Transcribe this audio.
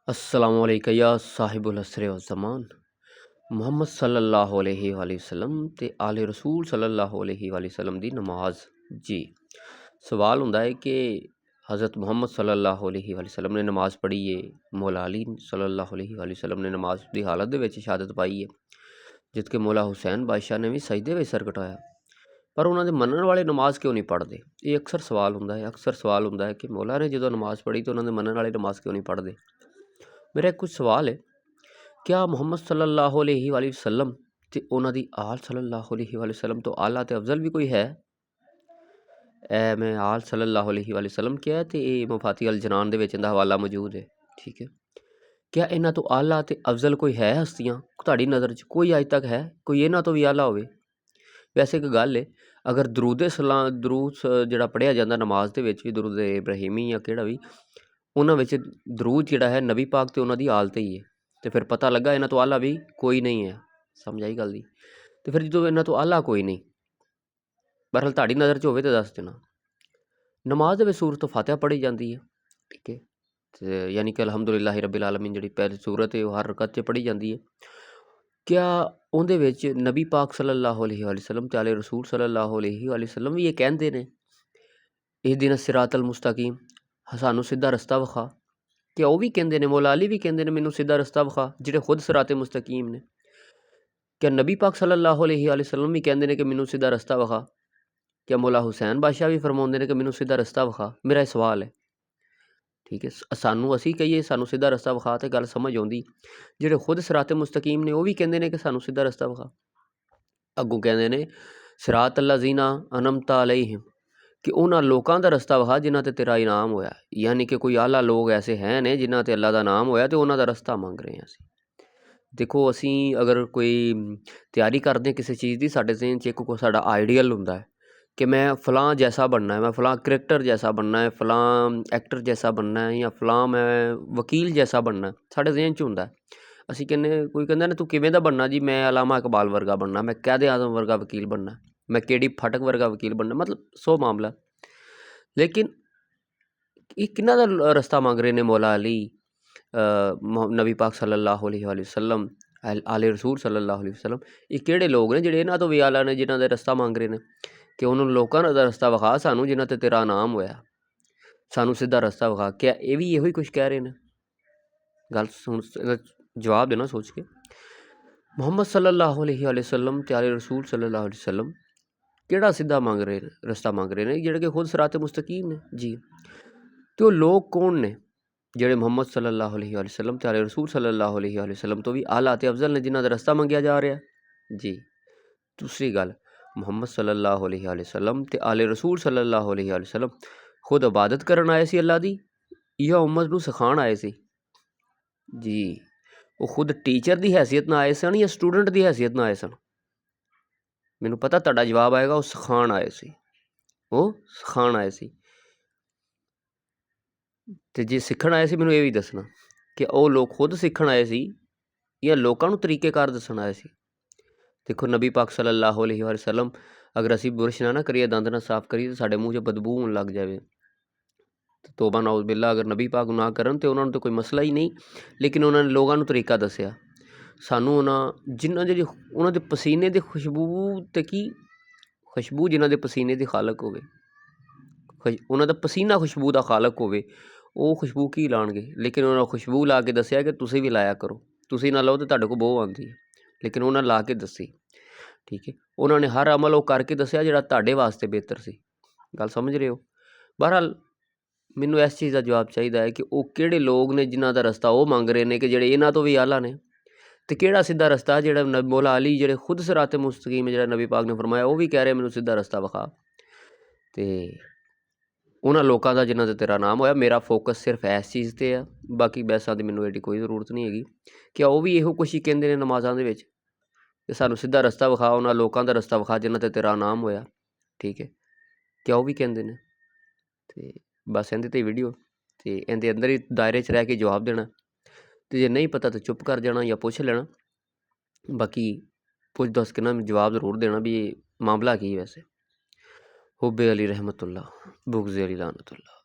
अस्सलामुअलैकुम या साहिबुल असर ज़मान मुहम्मद सल्लल्लाहु अलैहि वसल्लम ते आले रसूल सल्लल्लाहु अलैहि वसल्लम दी नमाज। जी सवाल हुंदा है कि हज़रत मुहम्मद सल्लल्लाहु अलैहि वसल्लम ने नमाज़ पढ़ी है, मौला अली सल्लल्लाहु अलैहि वसल्लम ने नमाज की हालत दे विच शहादत पाई है, जिसके मौला हुसैन बादशाह ने भी सजदे विच सर कटाया, पर उन्होंने मनण वाले नमाज क्यों नहीं पढ़ते? ये अक्सर सवाल हुंदा है। अक्सर सवाल हुंदा है कि मौला ने जो नमाज़ पढ़ी तो उन्होंने मनण वाले नमाज क्यों नहीं पढ़ते? मेरा कुछ सवाल है, क्या मुहम्मद सल्लल्लाहु अलैहि वसल्लम ते उन्हां दी आल सल्लल्लाहु अलैहि वसल्लम तो आला ते अफजल भी कोई है? मैं आल सल्लल्लाहु अलैहि वसल्लम क्या ते मुफाती अल जनान दे विच इंदा हवाला मौजूद है। ठीक है, क्या इन्हां तो आला ते अफजल कोई है हस्तियां तुहाडी नज़र च? कोई अज तक है कोई इन्हां तो भी आला होवे? वैसे एक गल है, अगर दरूद जिहड़ा पढ़िया जांदा नमाज दे विच भी दरूद इब्राहिमी या किहड़ा भी, उन्हां विच दरूद जिहड़ा है नबी पाक ते उन्हां दी आल ते ही है, तो फिर पता लगा इन्हां तो आला भी कोई नहीं है। समझ आई गल दी? तो फिर जो इन्हां तो आला कोई नहीं, बहरहाल तुहाडी नज़र च होवे तो दस देना। नमाज दे विच सूरत फातिहा पढ़ी जाती है, ठीक है, ते यानी कि अलहमदुलिल्लाहि रब्बिल आलमीन जिहड़ी पहली सूरत है वो हर रकत च पढ़ी जाती है। क्या उहदे विच नबी पाक सल्लल्लाहु अलैहि वसल्लम ते आले रसूल सल्लल्लाहु अलैहि वसल्लम भी ये कहते हैं, इहदिना सिरातल मुस्तकीम, सानू सीधा रस्ता विखा? क्या वो भी कहते हैं, मौला अली भी कहते हैं मैनू सीधा रस्ता विखा, जिहड़े खुद सिराते मुस्तकीम ने? क्या नबी पाक सल्लल्लाहु अलैहि वसल्लम भी कहते हैं कि मैनू सीधा रस्ता विखा? क्या मौला हुसैन बादशाह भी फरमाते हैं कि मैनू सीधा रस्ता विखा? मेरा यह सवाल है। ठीक है, सानू असी कहिए सानू सीधा रस्ता विखा तो गल समझ आउंदी, जिहड़े खुद सिराते मुस्तकीम ने वो भी कहते हैं कि सानू सीधा रस्ता विखा। अगों कहते हैं सिरात अल्लज़ीना अनअमता अलैहिम, कि उन्हां लोकां दा रस्ता विखा जिन्हां ते तेरा इनाम होया, यानी कि कोई आला लोग ऐसे हैं ने जिन्हां ते अल्लाह दा नाम होया तो उन्हां दा रस्ता मंग रहे हैं असी। देखो असी अगर कोई तैयारी करते किसी चीज़ की, साडे ज़हन च एक कोई साडा आइडियल हुंदा है कि मैं फलां जैसा बनना है, मैं फलां करैक्टर जैसा बनना है, फलां एक्टर जैसा बनना है, या फलां मैं वकील जैसा बनना है, साडे ज़हन च हुंदा है। असी कहने, कोई कहंदा ना तू किवें दा बनना जी, मैं अलामा इकबाल वर्गा बनना, मैं कैद आज़म वर्गा वकील बनना, मैं केडी फाटक वर्गा वकील बनना, मतलब 100 मामला। लेकिन ये किन्ना दा रस्ता मंग रहे ने मौला अली, नबी पाक सल्लल्लाहु अलैहि वसल्लम, आले रसूल सल्लल्लाहु अलैहि वसल्लम, ये किहड़े लोग ने जिहड़े इन्हां तो भी आला ने, जिन्हां दे रस्ता मंग रहे ने कि उन्होंने लोकां दा रस्ता विखा सानू जिन्हां ते तेरा नाम होया, सानू सीधा रस्ता विखा? क्या ये भी इहो ही कुछ कह रहे हैं? गल सुन, जवाब देना सोच के। मुहम्मद सल्लल्लाहु अलैहि वसल्लम ते आले रसूल सल्लल्लाहु अलैहि वसल्लम किहड़ा सीधा मंग रहे ने, रस्ता मंग रहे ने, जिहड़े कि खुद सिराते मुस्तकीम ने जी। तो लोग कौन ने जिहड़े मुहम्मद सल्लल्लाहु अलैहि वसल्लम ते आले रसूल सल्लल्लाहु अलैहि वसल्लम तो भी आला ते अफजल ने, जिन्हां दा रस्ता मंगिया जा रहा जी। दूसरी गल, मुहम्मद सल्लल्लाहु अलैहि वसल्लम ते आले रसूल सल्लल्लाहु अलैहि वसल्लम खुद इबादत करन आए सी अल्लाह दी, या उम्मत नूं सिखाण आए सी? जी, वो खुद टीचर की हैसियत नाल आए सन या स्टूडेंट की हैसियत नाल आए सन? मैनू पता तुहाडा जवाब आएगा, वो सिखाण आए सी, वो सिखाण आए सी। ते जे सिੱਖਣ आए सी, मैनू ये भी दसना कि वो लोग खुद सीखण आए सी या लोकां नूं तरीकेकार दस्सण आए सी? देखो नबी पाक सल्लल्लाहु अलैहि वसल्लम, अगर असी बुरश ना करिए, दंद ना साफ करिए, तो साडे मूँह 'च बदबू होण लग जावे, तौबा नाउज़ बिल्ला, अगर नबी पाक ना करन तो उन्हां नूं तो कोई मसला ही नहीं, लेकिन उन्हां ने लोकां नूं तरीका दस्सिया। सानू उन्हां जिन्हां जेहड़ी उन्हां दे पसीने दी खुशबू ते की खुशबू, जिन्हां दे पसीने दी खालक होवे, उन्हां दा पसीना खुशबू दा खालक होवे, वो खुशबू की लाणगे? लेकिन उन्हां खुशबू ला के दस्सिया कि तुसीं भी लाया करो, तुसीं ना लाओ तो तुहाडे कोल बो आंदी है, लेकिन उन्हां ला के दस्सी। ठीक है, उन्हां ने हर अमल वो करके दस्सिया जिहड़ा तुहाडे वास्ते बेहतर सी। गल समझ रहे हो? बहरहाल मैनू इस चीज़ का जवाब चाहिए है कि वो किहड़े लोग ने जिन्हां दा रस्ता वो मंग रहे ने, कि जिहड़े इन्हां तो भी आला ने, तो किहड़ा सीधा रस्ता जिहड़ा मौला अली जिहड़े खुद सिराते मुस्तकीम जिहड़ा नबी पाक ने फरमाया, वो भी कह रहे मैनू सीधा रस्ता विखा? ते उन्हां लोकां दा जिन्हां ते तेरा नाम होया। मेरा फोकस सिर्फ इस चीज़ ते आ, बाकी बैसां दी मैनू एडी कोई जरूरत नहीं हैगी। क्या वो भी इहो कुछ ही कहंदे ने नमाज़ां दे विच कि सानू सीधा रस्ता विखा, उन्हां लोकां दा रस्ता विखा जिन्हां ते तेरा नाम होया? ठीक है, क्या वो भी कहंदे ने? ते बस इहदे ते वीडियो, ते इहदे अंदर ही दायरे च रह के जवाब देना, ते जे नहीं पता तो चुप कर जाना या पुछ लेना। बाकी पुछ दस के ना जवाब जरूर देना भी मामला की वैसे। हुब्बे अली रहमतुल्लाह, बुग़्ज़े अली लानतुल्लाह।